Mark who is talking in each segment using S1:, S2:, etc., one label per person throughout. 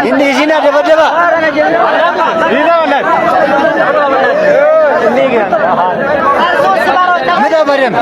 S1: إني جينا دبا جينا ولا إني جينا ماذا بريم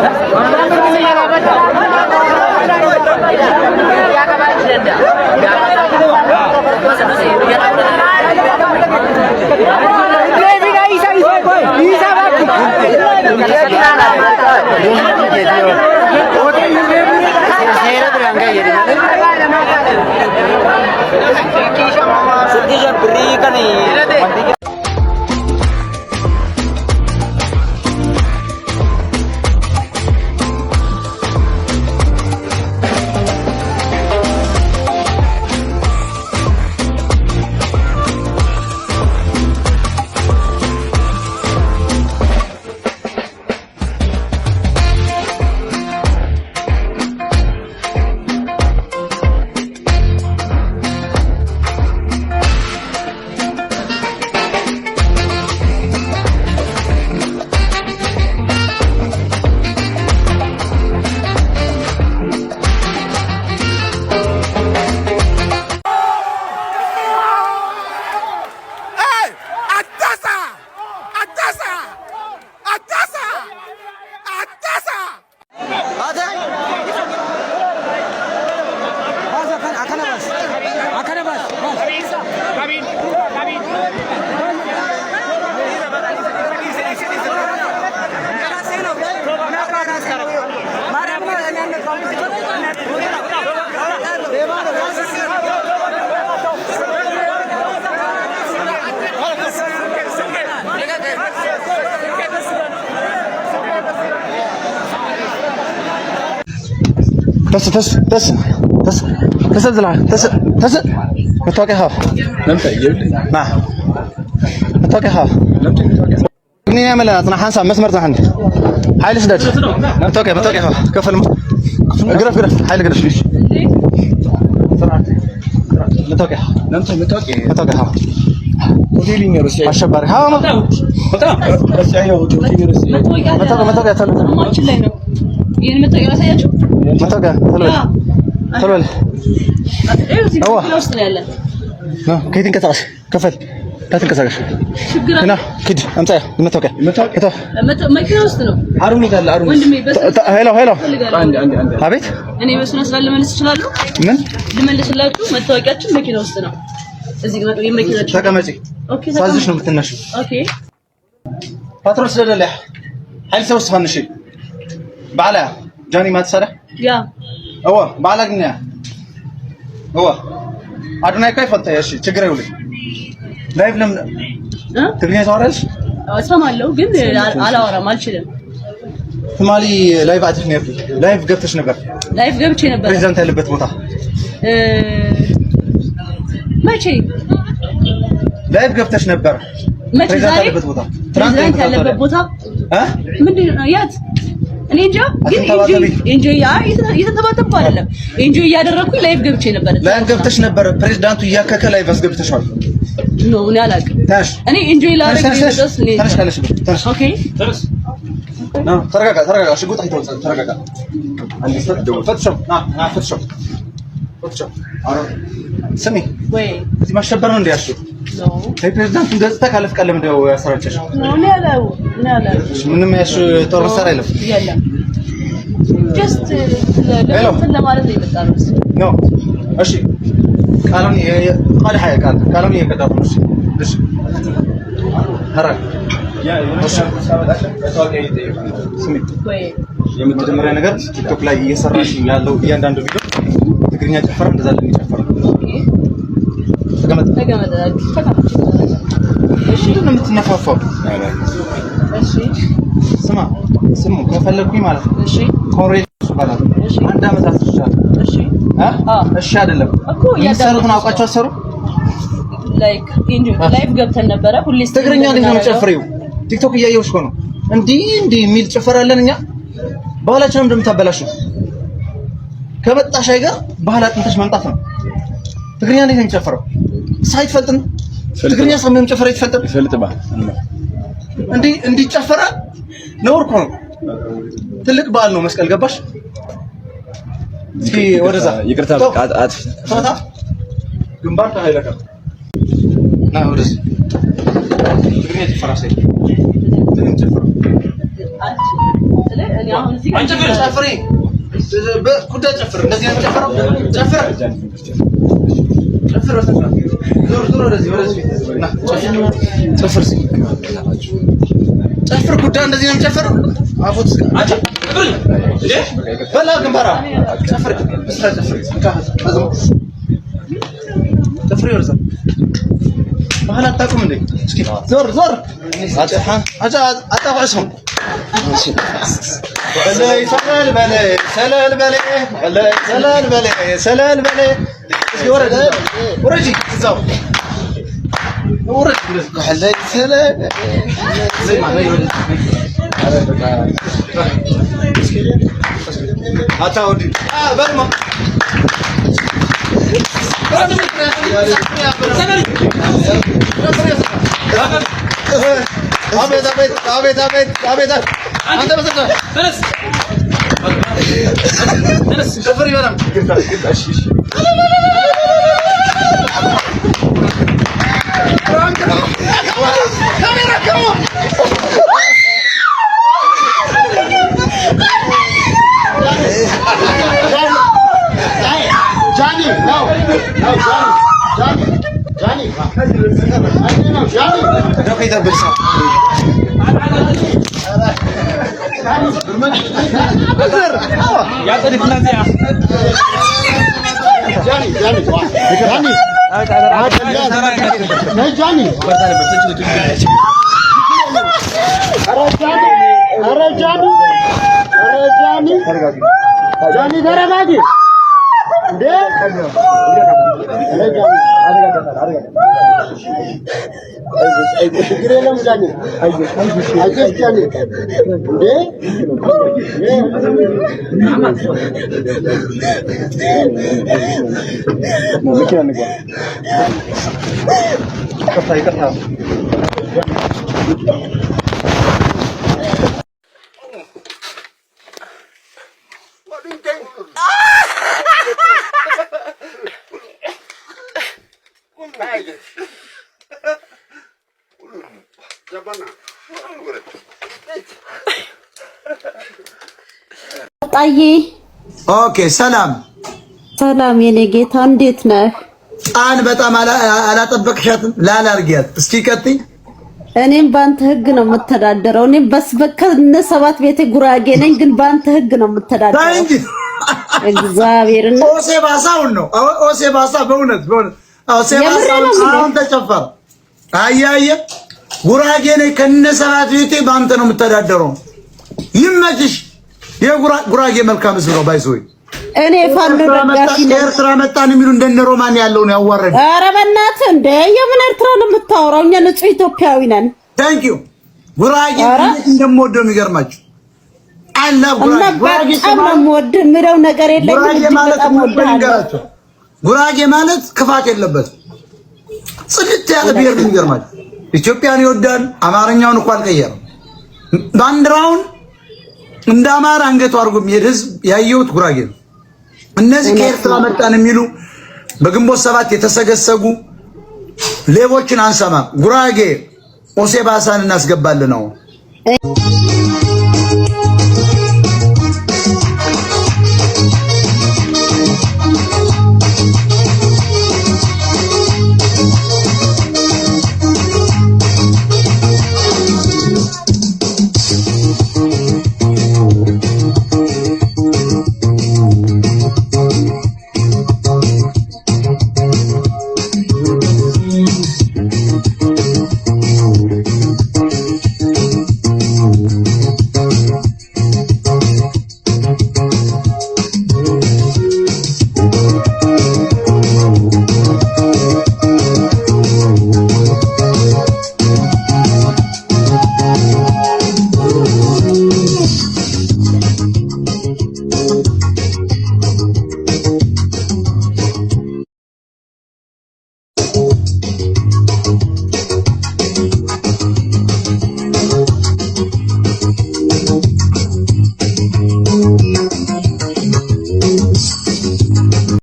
S1: تس متوقعها ما متوقعها ني عمل انا حنسى مسمر عندي حيل سدد متوقعها كفل قرف حيل قرف متوقعها ودي لي روسيا الشبار ها بس هي ودي روسيا متوقع ما تشلي ነው ይሄን መተውቂያ ያሳያችሁ መተውቂያ ቶሎ هو لا كيدين كتاش كفل لا تنقصاش هنا كده امتى المتوقع ماكينه ውስጥ ነው አሩኒ ካለ አሩኒ ወንድሜ ሄሎ አንድ አቤት እኔ መስሎ ስለልመልስ ይችላል ምን ልመልስላችሁ መታወቂያችን መኪና ውስጥ ነው እዚህ ጋር የመኪናችሁ ተቀመጪ ኦኬ ሳዝሽ ነው የምትነሺ ኦኬ ፓትሮል ስለሌለ ኃይል ሰውስ ፈንሺ ባላ ጃኒ ማትሰራ ያ هو ባላ ግን هو አዱናይ ካይፈታ ያሺ ችግር አይውልኝ ላይቭ ለምን ትግርኛ ታወራለሽ እሰማለሁ ግን አላወራም አልችልም ሶማሊ ላይቭ አጥፍ ነበር ላይቭ ገብተሽ ነበር ላይቭ ገብቼ ነበር ፕሬዝዳንት ያለበት ቦታ መቼ ላይቭ ገብተሽ ነበር ፕሬዝዳንት ያለበት ቦታ ፕሬዝዳንት ያለበት ቦታ ምንድነው ያት እኔ እንጃ ግን ኢንጆይ እየተተባተብኩ አይደለም ኢንጆይ እያደረኩኝ ላይቭ ገብቼ ነበር ላይቭ ገብተሽ ነበር ፕሬዝዳንቱ እያከከ ላይቭ አስገብተሻል ኖ እኔ አላውቅም እኔ ኢንጆይ ላደርግ ተነሽ ኦኬ ተነስ ና ተረጋጋ ሽጉጥ አይተው ተረጋጋ አንዴ ሰደው ፈትሸው ና ፈትሸው አሮ ስሚ ወይ እዚህ ማሸበር ነው እንዲያሹ ነው ፕሬዝዳንቱ ገጽታ ካለፍ ቀለም እንደው ያሰራጨሽ ነው እኔ አላውቅም ምንም ያሽ ጦር መሳሪያ የለም ጀስት ለማለት ነው የመጣው ነው እሺ ቃሉን ቃል ሀያ ቃሉን እየቀዳሁ ነው እሺ ሀራክ እሺ ስሚ ወይ የመጀመሪያ ነገር ቲክቶክ ላይ እየሰራሽ ያለው እያንዳንዱ ቪዲዮ ትግርኛ ጨፈራ እንደዛ ለሚጨፈር ተገመደ እሺ ነው የምትነፋፋው እሺ ስሙ ከፈለኩኝ ማለት ነው እሺ ኮሬጅ ባላል አንድ አመት አስርሻለሁ እሺ እሺ አይደለም እኮ ያሰሩትን አውቃቸው አሰሩ ላይክ ላይቭ ገብተን ነበረ ሁሌ ትግርኛ ነው የምትጨፍሪው ቲክቶክ እያየሁሽ ነው እንዴ የሚል ጨፈራለን እኛ ባህላችንን እንደምታበላሹ ከመጣሽ አይጋ ባህላችን ተሽ መምጣት ነው ትግርኛ ነው የምትጨፍረው ሳይፈልጥን ትግርኛ ሰምም ጨፈረ ይፈልጥ ባህል እንዴ ጨፈራ ነው እኮ ትልቅ ባህል ነው መስቀል ገባሽ እስኪ ወደዛ ይቅርታ በቃ ታታ ግንባር ታይለካ ና ወደዛ ትግሬ ተፈራሰ አንተ ጨፍሪ በኩዳ ጨፍር እንደዚህ ነው ጨፍረው ጨፍር ጨፍር ዞር ወደዚህ ና ጨፍር ጨፍር ኩዳ እንደዚህ ነው ጨፍር አፉት አጭ ጨፍር እንዴ በላ ግንባራ ጨፍር ጨፍር ጨፍር ይወርዛ ባህል አታውቁም እንዴ እስኪ ዞር አጣቋሽም በላይ ሰላል በላይ እስኪ ወረጂ እዛው ወረጂ በላይ ሰላል زي ما هي هاتاودي برما عبيد انت بس تنس شفري ورم كاميرا كمان Johnny, no, Johnny. No kita bersama. Bener. Ya tadi bilang ya. Johnny. Johnny darah lagi. Deh.
S2: ጣዬ
S3: ኦኬ ሰላም
S2: የኔ ጌታ እንዴት ነህ?
S3: ጣን በጣም አላጠበቅሻትም ላላርጊያት እስኪ ቀጥይ።
S2: እኔም ባንተ ህግ ነው የምተዳደረው። እኔም በስበከነ ሰባት ቤቴ ጉራጌ ነኝ፣ ግን ባንተ ህግ ነው የምተዳደረው። እግዚአብሔርና
S3: ኦሴ ባሳውን ነው ኦሴ ባሳ በእውነት ኦሴ ባሳውን አሁን ተጨፈረ። አያየ ጉራጌ ነኝ ከነ ሰባት ቤቴ ባንተ ነው የምተዳደረው። ይመችሽ። የጉራጌ መልካም ህዝብ ነው ባይዞይ።
S2: እኔ ፋኖ ደጋፊ ነኝ።
S3: ኤርትራ መጣን የሚሉ እንደነ ሮማን ያለውን ያዋረደ።
S2: ኧረ በእናትህ እንደ የምን ኤርትራ ነው የምታወራው? እኛ ንጹህ ኢትዮጵያዊ ነን።
S3: ታንክ ዩ ጉራጌ እንደምወደው የሚገርማችሁ አላ ጉራጌ
S2: እንደምወደው ምረው ነገር የለኝም።
S3: ጉራጌ ማለት ክፋት የለበትም። ጽድት ያለ ብሔር ነው የሚገርማችሁ። ኢትዮጵያን ይወዳል። አማርኛውን እንኳን አልቀየረም። ባንዲራውን እንደ አማራ አንገቱ አድርጎ የሚሄድ ህዝብ ያየሁት ጉራጌ ነው። እነዚህ ከኤርትራ መጣን የሚሉ በግንቦት ሰባት የተሰገሰጉ ሌቦችን አንሰማም። ጉራጌ ኦሴ ባሳን እናስገባለን ነው።